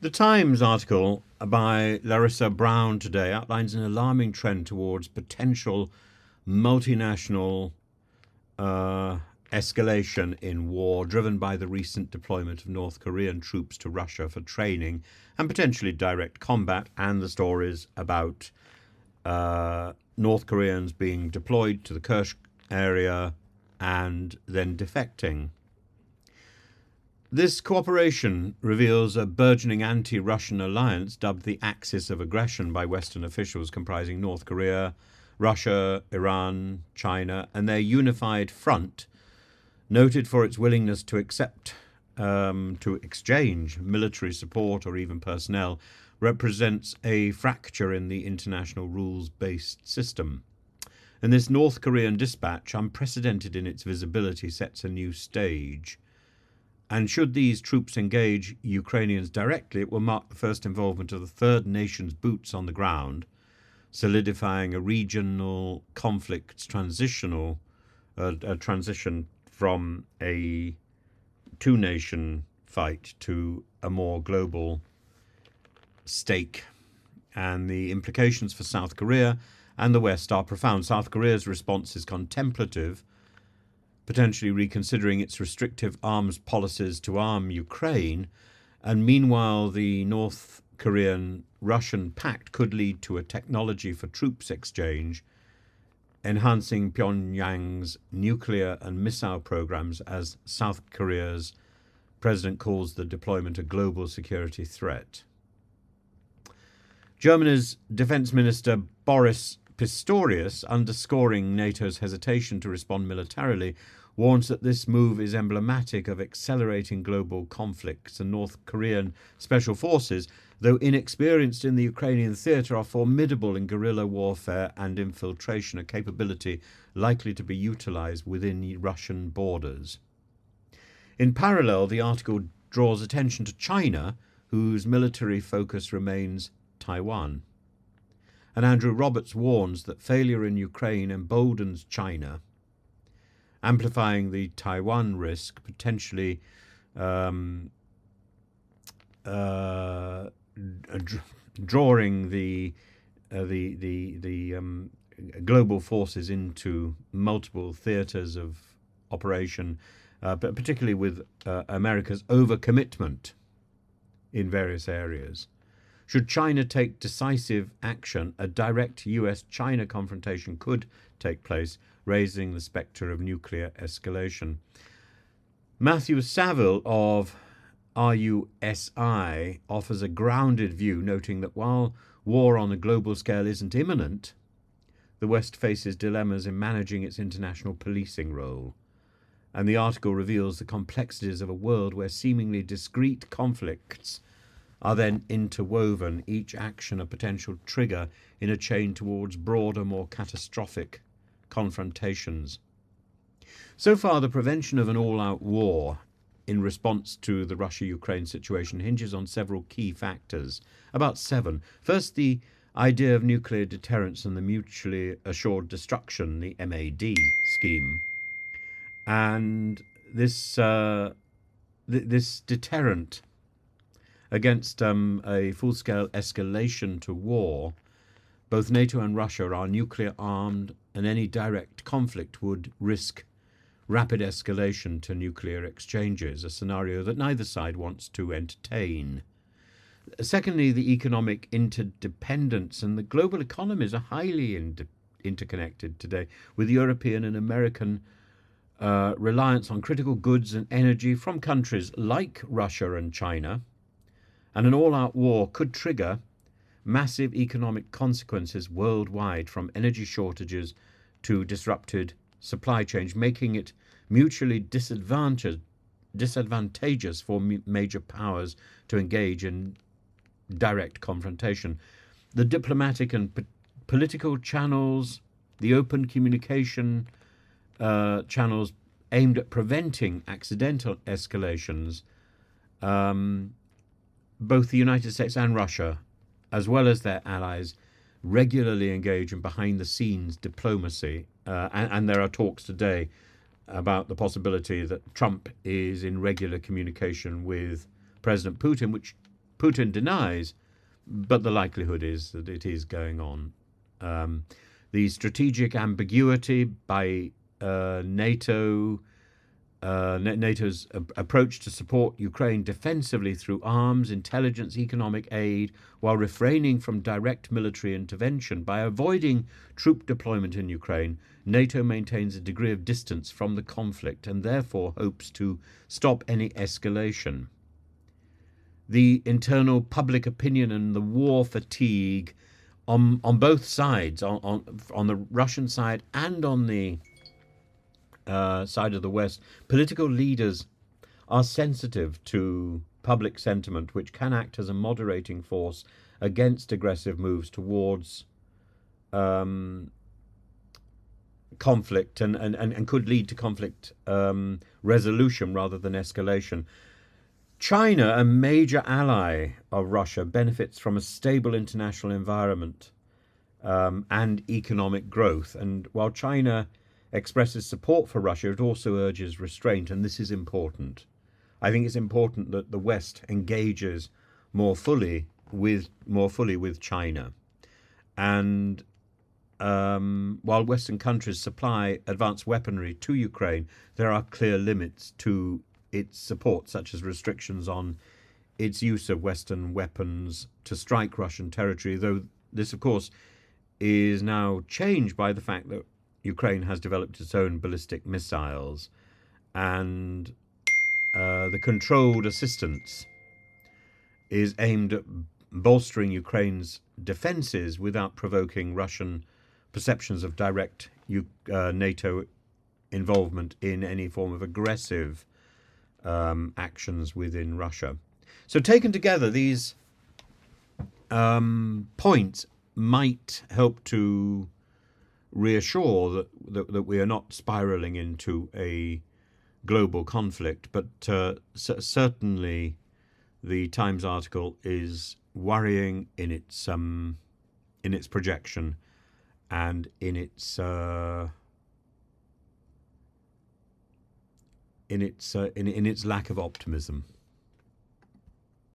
The Times article by Larissa Brown today outlines an alarming trend towards potential multinational escalation in war, driven by the recent deployment of North Korean troops to Russia for training and potentially direct combat, and the stories about North Koreans being deployed to the Kursk area and then defecting. This cooperation reveals a burgeoning anti-Russian alliance dubbed the Axis of Aggression by Western officials, comprising North Korea, Russia, Iran, China, and their unified front, noted for its willingness to exchange military support or even personnel, represents a fracture in the international rules-based system. And this North Korean dispatch, unprecedented in its visibility, sets a new stage. And should these troops engage Ukrainians directly, it will mark the first involvement of the third nation's boots on the ground, solidifying a regional conflict's transition from a two-nation fight to a more global stake. And the implications for South Korea and the West are profound. South Korea's response is contemplative, potentially reconsidering its restrictive arms policies to arm Ukraine, and meanwhile the North Korean-Russian pact could lead to a technology for troops exchange, enhancing Pyongyang's nuclear and missile programs as South Korea's president calls the deployment a global security threat. Germany's Defence Minister Boris Pistorius, underscoring NATO's hesitation to respond militarily, warns that this move is emblematic of accelerating global conflicts, and North Korean special forces, though inexperienced in the Ukrainian theatre, are formidable in guerrilla warfare and infiltration, a capability likely to be utilised within Russian borders. In parallel, the article draws attention to China, whose military focus remains Taiwan. And Andrew Roberts warns that failure in Ukraine emboldens China, amplifying the Taiwan risk, potentially drawing the global forces into multiple theatres of operation, but particularly with America's overcommitment in various areas. Should China take decisive action, a direct US-China confrontation could take place, raising the spectre of nuclear escalation. Matthew Saville of RUSI offers a grounded view, noting that while war on a global scale isn't imminent, the West faces dilemmas in managing its international policing role. And the article reveals the complexities of a world where seemingly discrete conflicts are then interwoven, each action a potential trigger in a chain towards broader, more catastrophic confrontations. So far, the prevention of an all-out war in response to the Russia-Ukraine situation hinges on several key factors, about 7. First, the idea of nuclear deterrence and the mutually assured destruction, the MAD scheme. And this deterrent against a full-scale escalation to war, both NATO and Russia are nuclear-armed, and any direct conflict would risk rapid escalation to nuclear exchanges, a scenario that neither side wants to entertain. Secondly, the economic interdependence, and the global economies are highly interconnected today, with European and American reliance on critical goods and energy from countries like Russia and China. And an all-out war could trigger massive economic consequences worldwide, from energy shortages to disrupted supply chains, making it mutually disadvantageous for major powers to engage in direct confrontation. The diplomatic and political channels, the open communication channels aimed at preventing accidental escalations, both the United States and Russia, as well as their allies, regularly engage in behind-the-scenes diplomacy. And there are talks today about the possibility that Trump is in regular communication with President Putin, which Putin denies, but the likelihood is that it is going on. The strategic ambiguity by NATO's approach to support Ukraine defensively through arms, intelligence, economic aid, while refraining from direct military intervention. By avoiding troop deployment in Ukraine, NATO maintains a degree of distance from the conflict and therefore hopes to stop any escalation. The internal public opinion and the war fatigue on both sides, on the Russian side and on the side of the West, political leaders are sensitive to public sentiment, which can act as a moderating force against aggressive moves towards conflict and could lead to conflict resolution rather than escalation. China, a major ally of Russia, benefits from a stable international environment and economic growth. And while China expresses support for Russia, it also urges restraint, and this is important. I think it's important that the West engages more fully with China. And while Western countries supply advanced weaponry to Ukraine, there are clear limits to its support, such as restrictions on its use of Western weapons to strike Russian territory, though this, of course, is now changed by the fact that Ukraine has developed its own ballistic missiles, and the controlled assistance is aimed at bolstering Ukraine's defenses without provoking Russian perceptions of direct NATO involvement in any form of aggressive actions within Russia. So taken together, these points might help to reassure that we are not spiraling into a global conflict, but certainly the Times article is worrying in its projection and in its lack of optimism.